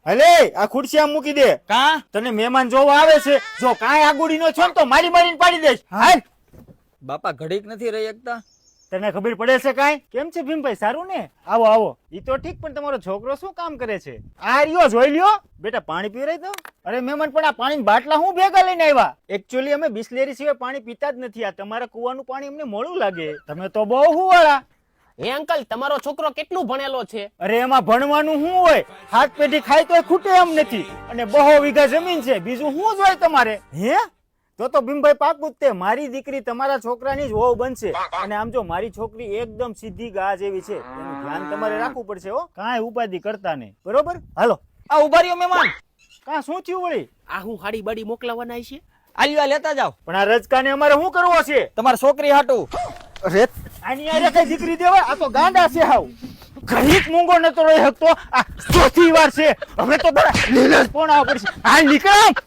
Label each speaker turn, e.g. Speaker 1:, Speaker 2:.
Speaker 1: હલે આ ખુરશી આમ મૂકી દે.
Speaker 2: કા
Speaker 1: તને મહેમાન જોવા આવે છે, જો કાંઈ આગુડી નો છો ને તો મારી મારીને પાડી દઈશ. હાલ.
Speaker 2: બાપા ઘડીક નથી રહી એકતા.
Speaker 1: તને ખબર પડે છે કાંઈ? કેમ છે ભીમભાઈ, સારું ને? આવો આવો. ઈ તો ઠીક, પણ તમારો છોકરો શું કામ કરે છે? આ રહ્યો, જોઈ લ્યો. બેટા પાણી પીવરાઈ દો. અરે મહેમાન, પણ આ પાણી બાટલા હું ભેગા લઈને આવ્યા? એકચ્યુઅલી અમે બિસ્લેરી સિવાય પાણી પીતા જ નથી. આ તમારા કુવાનું પાણી અમને મોડું લાગે. તમે તો બહુ હુવાળા.
Speaker 3: હે અંકલ, તમારો છોકરો કેટલું ભણેલો છે?
Speaker 1: અરે એમાં ભણવાનું શું હોય? હાથ પેઢી ખાય તો ખૂટે એમ નથી. અને 2 વીઘા જમીન છે, બીજું શું જોઈએ તમારે? હે? તો ભીમભાઈ પાકું જ તે. મારી દીકરી તમારા છોકરાની જ વહુ બનશે. અને આમ જો મારી છોકરી એકદમ સીધી ગા જેવી છે, એનું ધ્યાન તમારે રાખવું પડશે હો. કાંઈ ઉપાધિ કરતા નહીં, બરોબર? હાલો.
Speaker 2: આ ઉભા રહ્યો મહેમાન.
Speaker 1: કાં શું થયું વળી?
Speaker 3: આ હું હાડી બાડી મોકલાવાના છે?
Speaker 2: આલ્યો આ લેતા જાઓ.
Speaker 1: પણ આ રજકાને અમારે શું કરવો છે?
Speaker 2: તમારી છોકરી હાટું.
Speaker 1: અરે આની આરે કઈ દીકરી દેવાય? આ તો ગાંડા છે હાવ. ઘડીક મૂંગો નતો રહી શકતો. આ ચોથી વાર છે. હવે તો બડા લીલા જ પણ આવવા પડશે. હાલ નીકળ.